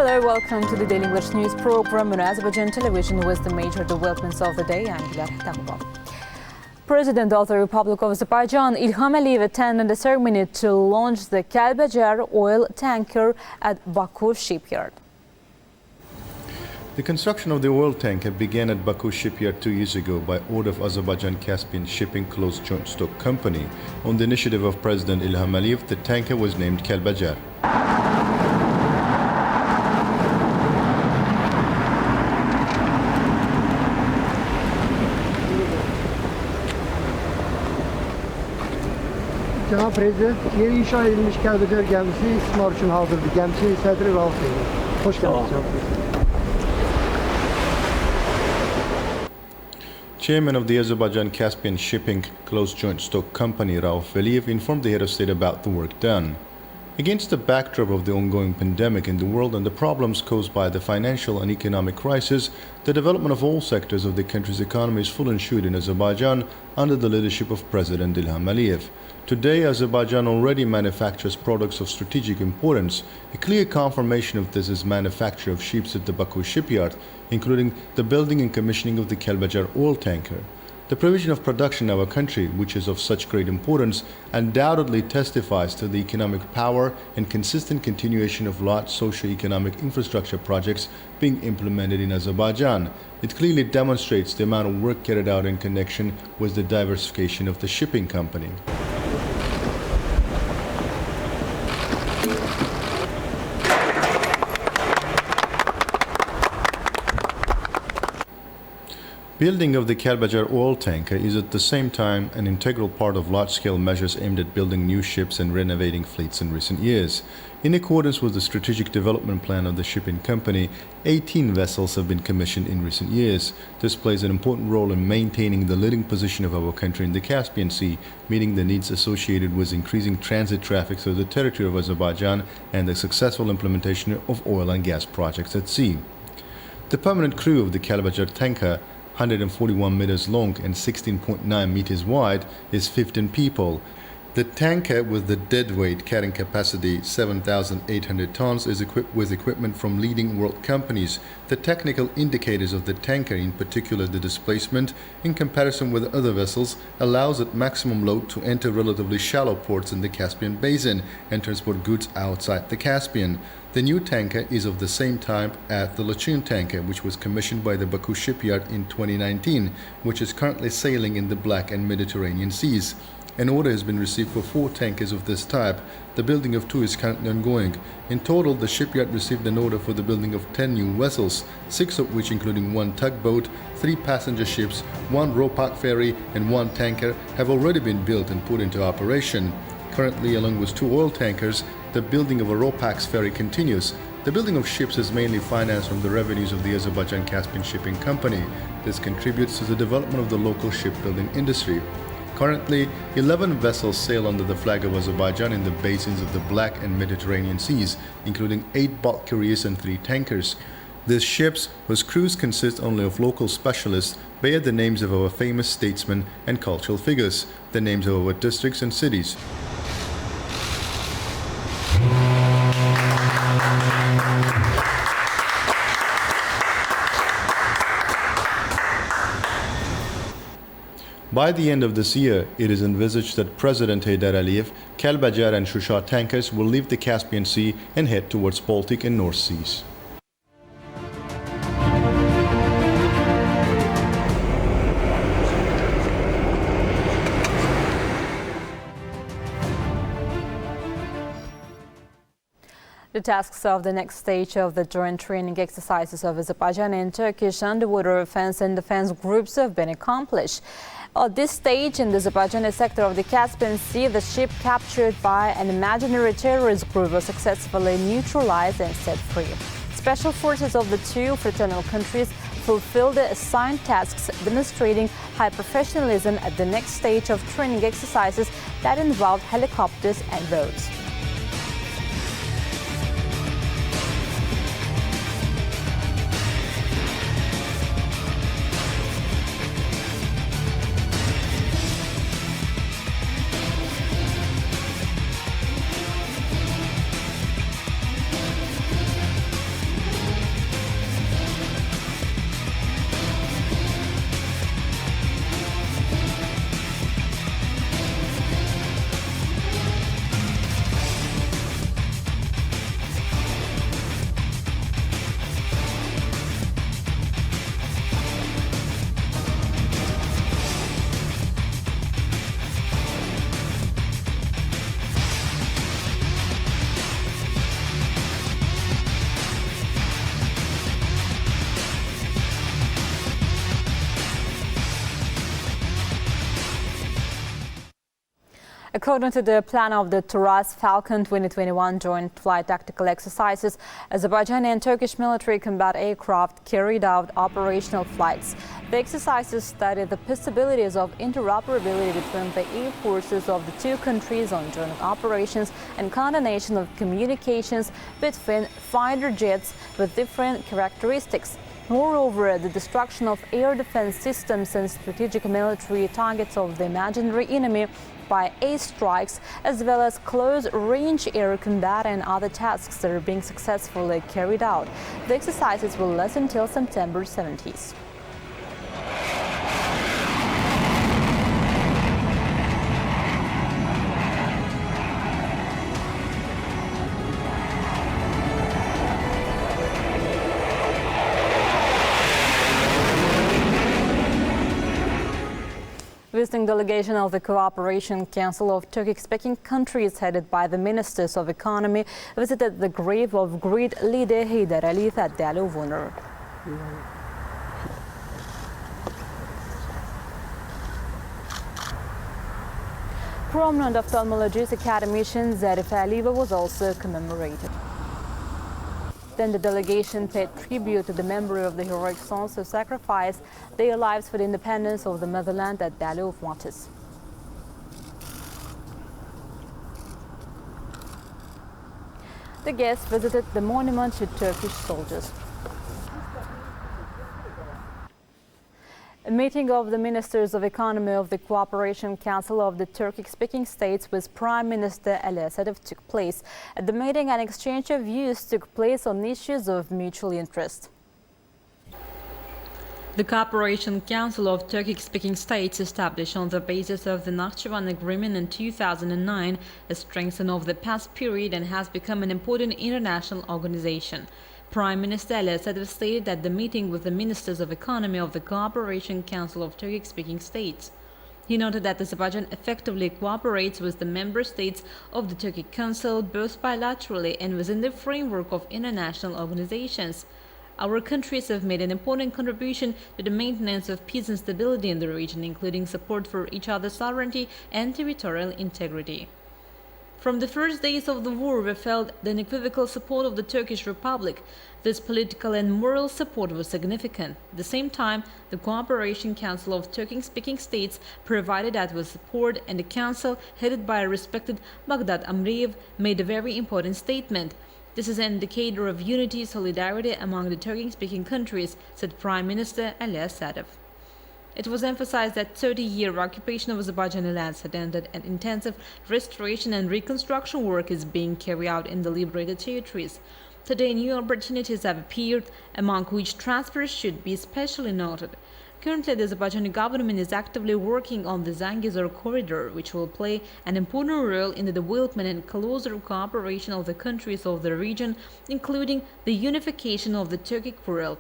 Hello, welcome to the Daily English News program on Azərbaycan Televiziya with the major developments of the day. I'm Ilham. President of the Republic of Azerbaijan, Ilham Aliyev, attended the ceremony to launch the Kəlbəcər oil tanker at Baku shipyard. The construction of the oil tanker began at Baku shipyard 2 years ago by order of Azerbaijan Caspian Shipping Closed Joint Stock Company. On the initiative of President Ilham Aliyev, the tanker was named Kəlbəcər. Cənab Prezident, yeni inşa edilmiş Kəlbəcər gəmisi istismar üçün hazırdır. Gəmisi sədri Rəsmi. Hoş geldiniz Cənab Prezident. Chairman of the Azerbaijan Caspian Shipping Closed Joint Stock Company, Rövşən Məmmədov, informed the head of state about the work done. Against the backdrop of the ongoing pandemic in the world and the problems caused by the financial and economic crisis, the development of all sectors of the country's economy is full ensured in Azerbaijan under the leadership of President Ilham Aliyev. Today, Azerbaijan already manufactures products of strategic importance. A clear confirmation of this is manufacture of ships at the Baku shipyard, including the building and commissioning of the Kəlbəcər oil tanker. The provision of production in our country, which is of such great importance, undoubtedly testifies to the economic power and consistent continuation of large socio-economic infrastructure projects being implemented in Azerbaijan. It clearly demonstrates the amount of work carried out in connection with the diversification of the shipping company. Building of the Kəlbəcər oil tanker is at the same time an integral part of large-scale measures aimed at building new ships and renovating fleets in recent years. In accordance with the strategic development plan of the shipping company, 18 vessels have been commissioned in recent years. This plays an important role in maintaining the leading position of our country in the Caspian Sea, meeting the needs associated with increasing transit traffic through the territory of Azerbaijan and the successful implementation of oil and gas projects at sea. The permanent crew of the Kəlbəcər tanker, 141 meters long and 16.9 meters wide, is 15 people. The tanker, with the deadweight carrying capacity 7,800 tons, is equipped with equipment from leading world companies. The technical indicators of the tanker, in particular the displacement, in comparison with other vessels, allows at maximum load to enter relatively shallow ports in the Caspian Basin and transport goods outside the Caspian. The new tanker is of the same type as the Lachun tanker, which was commissioned by the Baku shipyard in 2019, which is currently sailing in the Black and Mediterranean seas. An order has been received for 4 tankers of this type. The building of 2 is currently ongoing. In total, the shipyard received an order for the building of 10 new vessels, 6 of which, including 1 tugboat, 3 passenger ships, 1 ropax ferry and 1 tanker, have already been built and put into operation. Currently, along with 2 oil tankers, the building of a ropax ferry continues. The building of ships is mainly financed from the revenues of the Azerbaijan Caspian Shipping Company. This contributes to the development of the local shipbuilding industry. Currently, 11 vessels sail under the flag of Azerbaijan in the basins of the Black and Mediterranean seas, including 8 bulk carriers and 3 tankers. These ships, whose crews consist only of local specialists, bear the names of our famous statesmen and cultural figures, the names of our districts and cities. By the end of this year, it is envisaged that President Heydər Əliyev, Kəlbəcər and Şuşa tankers will leave the Caspian Sea and head towards Baltic and North Seas. The tasks of the next stage of the joint training exercises of Azerbaijan and Turkish underwater offense and defense groups have been accomplished. At this stage in the Azerbaijani sector of the Caspian Sea, the ship captured by an imaginary terrorist group was successfully neutralized and set free. Special forces of the 2 fraternal countries fulfilled the assigned tasks, demonstrating high professionalism at the next stage of training exercises that involved helicopters and boats. According to the plan of the Taras Falcon 2021 joint flight tactical exercises, Azerbaijani and Turkish military combat aircraft carried out operational flights. The exercises studied the possibilities of interoperability between the air forces of the two countries on joint operations and coordination of communications between fighter jets with different characteristics. Moreover, the destruction of air defense systems and strategic military targets of the imaginary enemy by air strikes, as well as close-range air combat and other tasks that are being successfully carried out. The exercises will last until September 17th. Visiting delegation of the Cooperation Council of Turkic-speaking countries headed by the Ministers of Economy visited the grave of great leader Heydər Əliyev at Dəli. Prominent ophthalmologist academician Zərif Əliyeva was also commemorated. Then the delegation paid tribute to the memory of the heroic sons who sacrificed their lives for the independence of the motherland at Dəli. The guests visited the monument to Turkish soldiers. A meeting of the Ministers of Economy of the Cooperation Council of the Turkic-speaking states with Prime Minister Ali Asadov took place. At the meeting, an exchange of views took place on issues of mutual interest. The Cooperation Council of Turkic-speaking states, established on the basis of the Nakhchivan Agreement in 2009, has strengthened over the past period and has become an important international organization. Prime Minister Ali Asadov stated at the meeting with the Ministers of Economy of the Cooperation Council of Turkic-speaking states. He noted that Azerbaijan effectively cooperates with the member states of the Turkic Council both bilaterally and within the framework of international organizations. Our countries have made an important contribution to the maintenance of peace and stability in the region, including support for each other's sovereignty and territorial integrity. From the first days of the war, we felt the unequivocal support of the Turkish Republic. This political and moral support was significant. At the same time, the Cooperation Council of Turkic-speaking states provided us with support, and the Council, headed by a respected Baghdad Amriyev, made a very important statement. This is an indicator of unity, solidarity among the Turkic-speaking countries, said Prime Minister Ali Asadov. It was emphasized that 30-year occupation of Azerbaijani lands had ended and intensive restoration and reconstruction work is being carried out in the liberated territories. Today, new opportunities have appeared, among which transfers should be especially noted. Currently, the Azerbaijani government is actively working on the Zangezur corridor, which will play an important role in the development and closer cooperation of the countries of the region, including the unification of the Turkic world.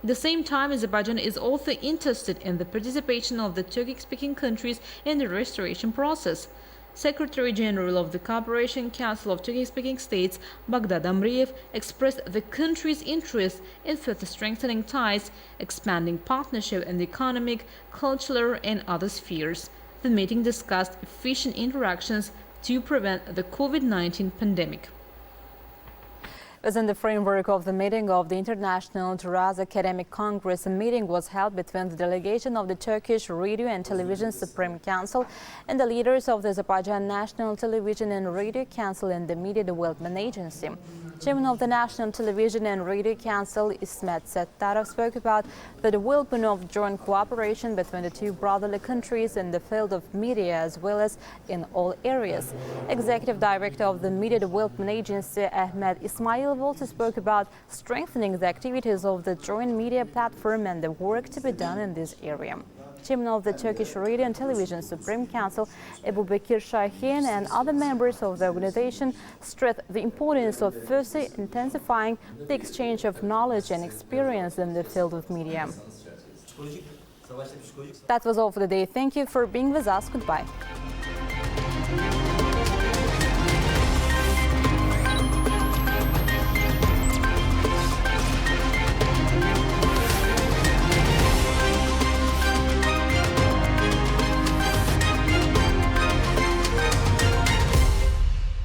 At the same time, Azerbaijan is also interested in the participation of the Turkic-speaking countries in the restoration process. Secretary-General of the Cooperation Council of Turkic-speaking states, Baghdad Amriyev, expressed the country's interest in further strengthening ties, expanding partnership in the economic, cultural and other spheres. The meeting discussed efficient interactions to prevent the COVID-19 pandemic. Within the framework of the meeting of the International Taraz Academic Congress, a meeting was held between the delegation of the Turkish Radio and Television Supreme Council and the leaders of the Azerbaijan National Television and Radio Council and the Media Development Agency. Chairman of the National Television and Radio Council, İsmet Settarov, spoke about the development of joint cooperation between the two brotherly countries in the field of media as well as in all areas. Executive Director of the Media Development Agency, Ahmed Ismail, also spoke about strengthening the activities of the joint media platform and the work to be done in this area. Chairman of the Turkish Radio and Television Supreme Council, Ebu Bekir Şahin, and other members of the organization stressed the importance of firstly intensifying the exchange of knowledge and experience in the field of media. That was all for the day. Thank you for being with us. Goodbye.